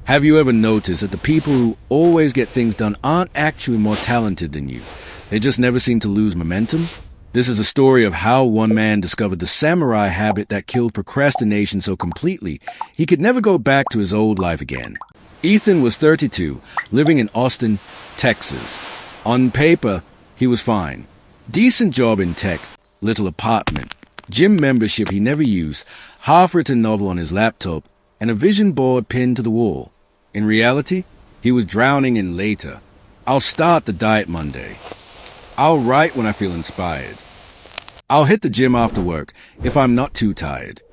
Have you ever noticed that the people who always get things done aren't actually more talented than you? They just never seem to lose momentum? This is a story of how one man discovered the samurai habit that killed procrastination so completely he could never go back to his old life again. Ethan was 32, living in Austin, Texas. On paper, he was fine. Decent job in tech, little apartment, gym membership he never used, half-written novel on his laptop, and a vision board pinned to the wall. In reality, he was drowning in later. I'll start the diet Monday. I'll write when I feel inspired. I'll hit the gym after work if I'm not too tired.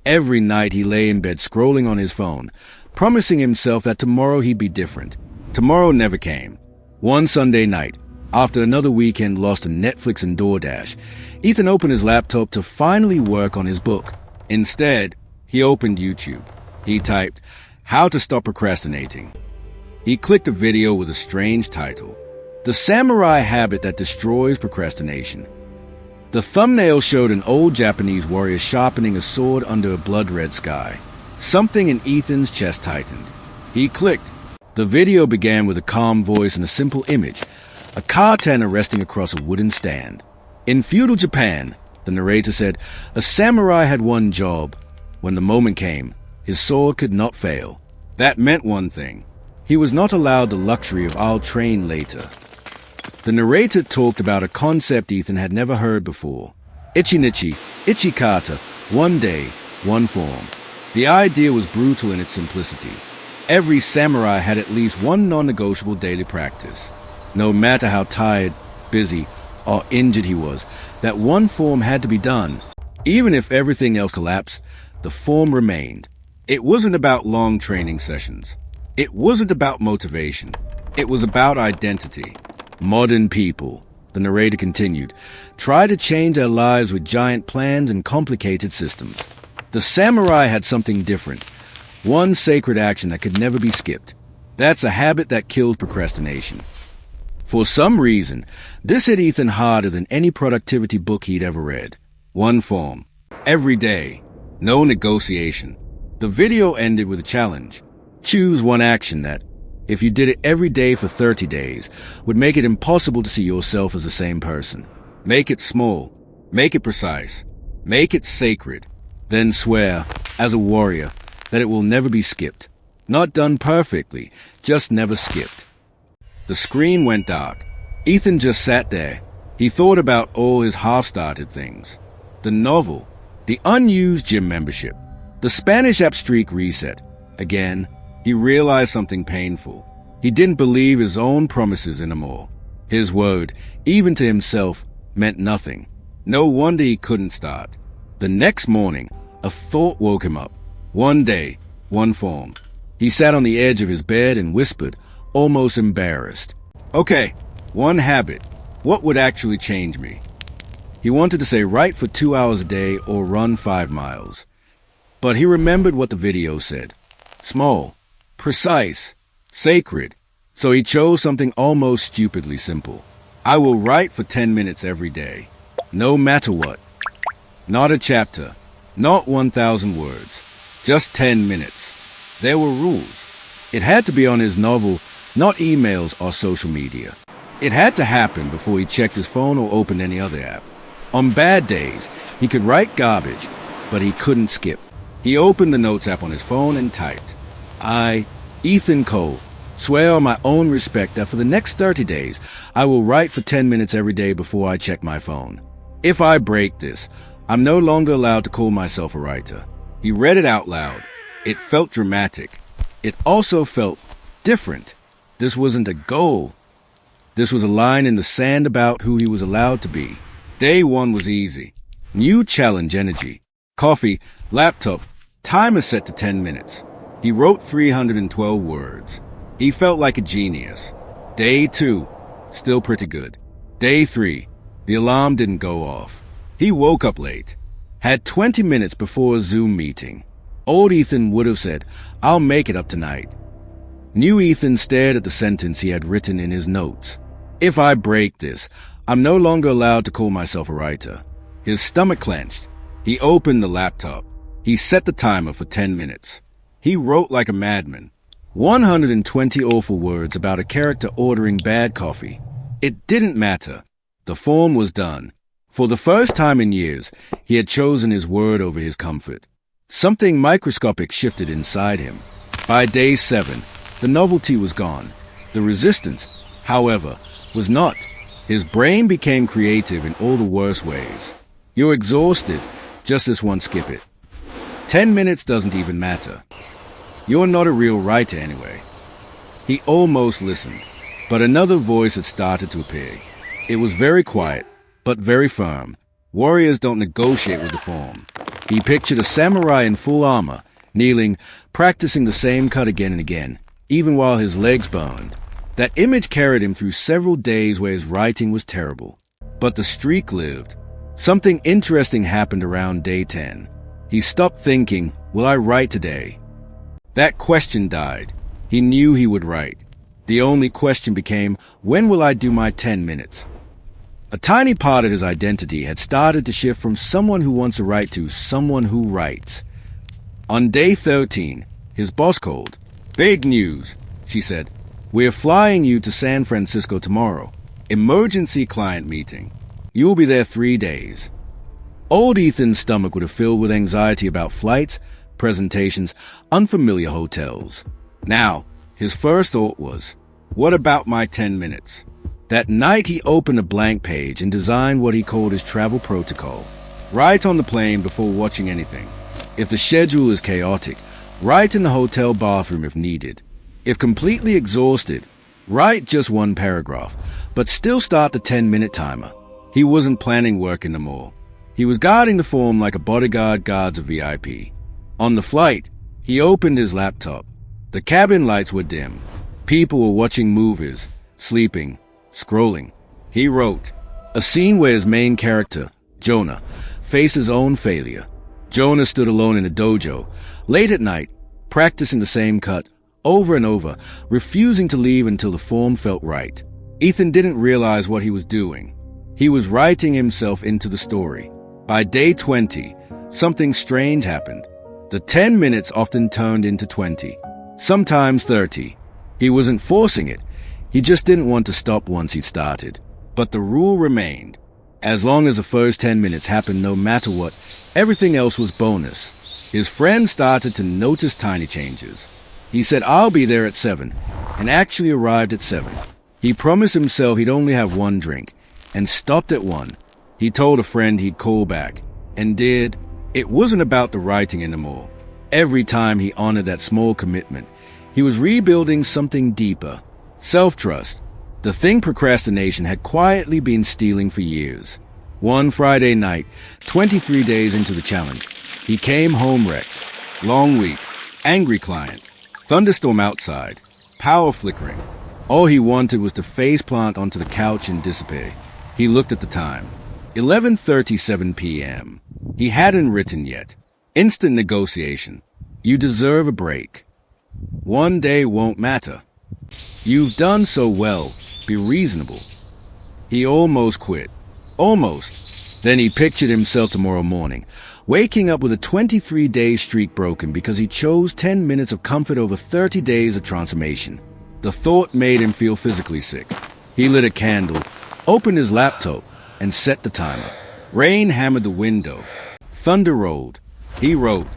Every night he lay in bed scrolling on his phone, promising himself that tomorrow he'd be different. Tomorrow never came. One Sunday night, after another weekend lost to Netflix and DoorDash, Ethan opened his laptop to finally work on his book. Instead, he opened YouTube. He typed, "How to Stop Procrastinating." He clicked a video with a strange title, "The Samurai Habit That Destroys Procrastination." The thumbnail showed an old Japanese warrior sharpening a sword under a blood-red sky. Something in Ethan's chest tightened. He clicked. The video began with a calm voice and a simple image, a katana resting across a wooden stand. In feudal Japan, the narrator said, a samurai had one job. When the moment came, his sword could not fail. That meant one thing. He was not allowed the luxury of "I'll train later." The narrator talked about a concept Ethan had never heard before. Ichinichi, Ichikata, one day, one form. The idea was brutal in its simplicity. Every samurai had at least one non-negotiable daily practice. No matter how tired, busy, or injured he was, that one form had to be done. Even if everything else collapsed, the form remained. It wasn't about long training sessions. It wasn't about motivation. It was about identity. Modern people, the narrator continued, try to change their lives with giant plans and complicated systems. The samurai had something different. One sacred action that could never be skipped. That's a habit that kills procrastination. For some reason, this hit Ethan harder than any productivity book he'd ever read. One form. Every day. No negotiation. The video ended with a challenge. Choose one action that, if you did it every day for 30 days, would make it impossible to see yourself as the same person. Make it small. Make it precise. Make it sacred. Then swear, as a warrior, that it will never be skipped. Not done perfectly, just never skipped. The screen went dark. Ethan just sat there. He thought about all his half-started things. The novel, the unused gym membership, the Spanish app streak reset. Again, he realized something painful. He didn't believe his own promises anymore. His word, even to himself, meant nothing. No wonder he couldn't start. The next morning, a thought woke him up. One day, one form. He sat on the edge of his bed and whispered, almost embarrassed, "Okay, one habit. What would actually change me?" He wanted to say write for 2 hours a day or run 5 miles. But he remembered what the video said. Small, precise, sacred. So he chose something almost stupidly simple. I will write for 10 minutes every day. No matter what. Not a chapter. Not 1,000 words. Just 10 minutes. There were rules. It had to be on his novel, not emails or social media. It had to happen before he checked his phone or opened any other app. On bad days, he could write garbage, but he couldn't skip. He opened the notes app on his phone and typed, I, Ethan Cole, swear on my own respect that for the next 30 days, I will write for 10 minutes every day before I check my phone. If I break this, I'm no longer allowed to call myself a writer. He read it out loud. It felt dramatic. It also felt different. This wasn't a goal. This was a line in the sand about who he was allowed to be. Day one was easy. New challenge energy. Coffee, laptop, timer set to 10 minutes. He wrote 312 words. He felt like a genius. Day 2, still pretty good. Day 3, the alarm didn't go off. He woke up late. Had 20 minutes before a Zoom meeting. Old Ethan would have said, I'll make it up tonight. New Ethan stared at the sentence he had written in his notes. If I break this, I'm no longer allowed to call myself a writer. His stomach clenched. He opened the laptop. He set the timer for 10 minutes. He wrote like a madman. 120 awful words about a character ordering bad coffee. It didn't matter. The form was done. For the first time in years, he had chosen his word over his comfort. Something microscopic shifted inside him. By day 7, the novelty was gone. The resistance, however, was not. His brain became creative in all the worst ways. You're exhausted. Just this one, skip it. 10 minutes doesn't even matter. You're not a real writer anyway. He almost listened, but another voice had started to appear. It was very quiet, but very firm. Warriors don't negotiate with the form. He pictured a samurai in full armor, kneeling, practicing the same cut again and again, even while his legs burned. That image carried him through several days where his writing was terrible. But the streak lived. Something interesting happened around day 10. He stopped thinking, will I write today? That question died. He knew he would write. The only question became, when will I do my 10 minutes? A tiny part of his identity had started to shift from someone who wants to write to someone who writes. On day 13, his boss called. Big news, she said. We're flying you to San Francisco tomorrow. Emergency client meeting. You'll be there 3 days. Old Ethan's stomach would have filled with anxiety about flights, presentations, unfamiliar hotels. Now, his first thought was, what about my 10 minutes? That night he opened a blank page and designed what he called his travel protocol. Write on the plane before watching anything. If the schedule is chaotic, write in the hotel bathroom if needed. If completely exhausted, write just one paragraph, but still start the 10-minute timer. He wasn't planning work anymore. He was guarding the form like a bodyguard guards a VIP. On the flight, he opened his laptop. The cabin lights were dim. People were watching movies, sleeping, scrolling. He wrote a scene where his main character, Jonah, faced his own failure. Jonah stood alone in a dojo, late at night, practicing the same cut, over and over, refusing to leave until the form felt right. Ethan didn't realize what he was doing. He was writing himself into the story. By day 20, something strange happened. The 10 minutes often turned into 20, sometimes 30. He wasn't forcing it. He just didn't want to stop once he'd started. But the rule remained. As long as the first 10 minutes happened no matter what, everything else was bonus. His friend started to notice tiny changes. He said, I'll be there at 7, and actually arrived at 7. He promised himself he'd only have one drink, and stopped at 1. He told a friend he'd call back, and did. It wasn't about the writing anymore. Every time he honored that small commitment, he was rebuilding something deeper. Self-trust, the thing procrastination had quietly been stealing for years. One Friday night, 23 days into the challenge, he came home wrecked. Long week, angry client, thunderstorm outside, power flickering. All he wanted was to face-plant onto the couch and disappear. He looked at the time. 11:37 p.m. He hadn't written yet. Instant negotiation. You deserve a break. One day won't matter. You've done so well. Be reasonable. He almost quit. Almost. Then he pictured himself tomorrow morning, waking up with a 23-day streak broken because he chose 10 minutes of comfort over 30 days of transformation. The thought made him feel physically sick. He lit a candle, opened his laptop, and set the timer. Rain hammered the window. Thunder rolled. He wrote.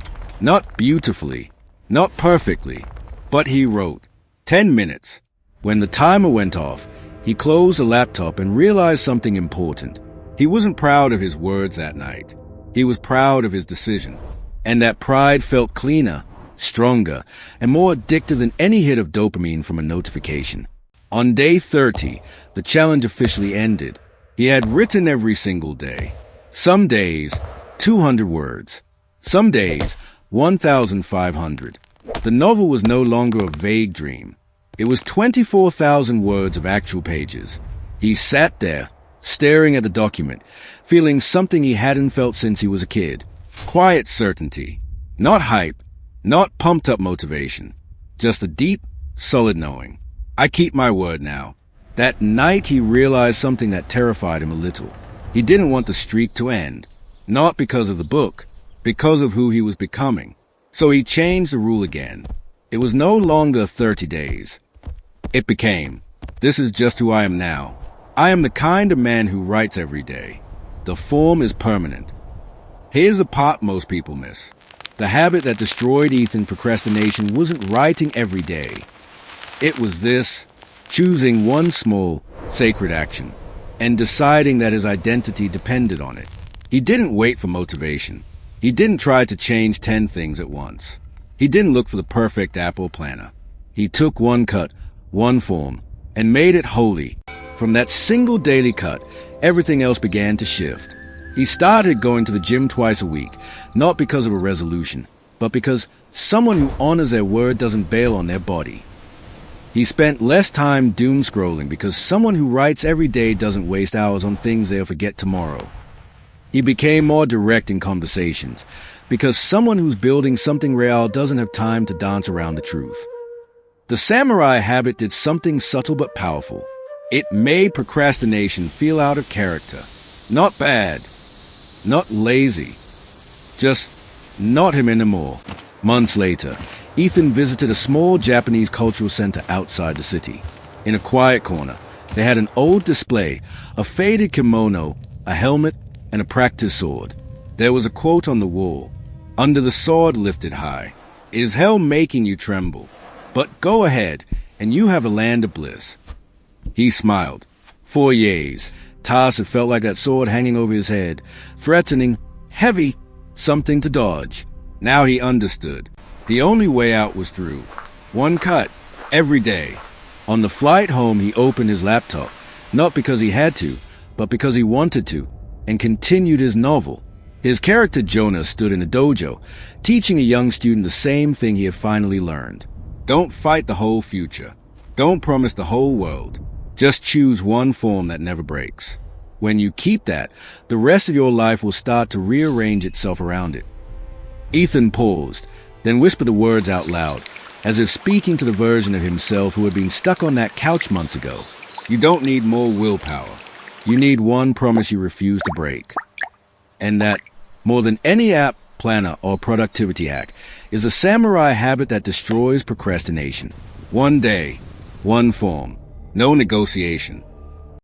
Not beautifully, not perfectly, but he wrote. 10 minutes. When the timer went off, he closed the laptop and realized something important. He wasn't proud of his words that night. He was proud of his decision. And that pride felt cleaner, stronger, and more addictive than any hit of dopamine from a notification. On day 30, the challenge officially ended. He had written every single day. Some days, 200 words. Some days, 1,500. The novel was no longer a vague dream. It was 24,000 words of actual pages. He sat there, staring at the document, feeling something he hadn't felt since he was a kid. Quiet certainty. Not hype. Not pumped-up motivation. Just a deep, solid knowing. I keep my word now. That night he realized something that terrified him a little. He didn't want the streak to end. Not because of the book, because of who he was becoming. So he changed the rule again. It was no longer 30 days. It became, this is just who I am now. I am the kind of man who writes every day. The form is permanent. Here's the part most people miss. The habit that destroyed Ethan procrastination wasn't writing every day. It was this, choosing one small, sacred action, and deciding that his identity depended on it. He didn't wait for motivation. He didn't try to change 10 things at once. He didn't look for the perfect Apple planner. He took one cut, one form, and made it holy. From that single daily cut, everything else began to shift. He started going to the gym twice a week, not because of a resolution, but because someone who honors their word doesn't bail on their body. He spent less time doom scrolling because someone who writes every day doesn't waste hours on things they'll forget tomorrow. He became more direct in conversations because someone who's building something real doesn't have time to dance around the truth. The samurai habit did something subtle but powerful. It made procrastination feel out of character. Not bad, not lazy, just not him anymore. Months later, Ethan visited a small Japanese cultural center outside the city. In a quiet corner, they had an old display, a faded kimono, a helmet, and a practice sword. There was a quote on the wall, "Under the sword lifted high. It is hell making you tremble. But go ahead, and you have a land of bliss." He smiled. For years, Taz had felt like that sword hanging over his head, threatening, heavy, something to dodge. Now he understood. The only way out was through. One cut, every day. On the flight home, he opened his laptop, not because he had to, but because he wanted to, and continued his novel. His character Jonah stood in a dojo, teaching a young student the same thing he had finally learned. Don't fight the whole future. Don't promise the whole world. Just choose one form that never breaks. When you keep that, the rest of your life will start to rearrange itself around it. Ethan paused, then whispered the words out loud, as if speaking to the version of himself who had been stuck on that couch months ago. You don't need more willpower. You need one promise you refuse to break. And that, more than any app, planner, or productivity hack, is a samurai habit that destroys procrastination. One day, one form, no negotiation.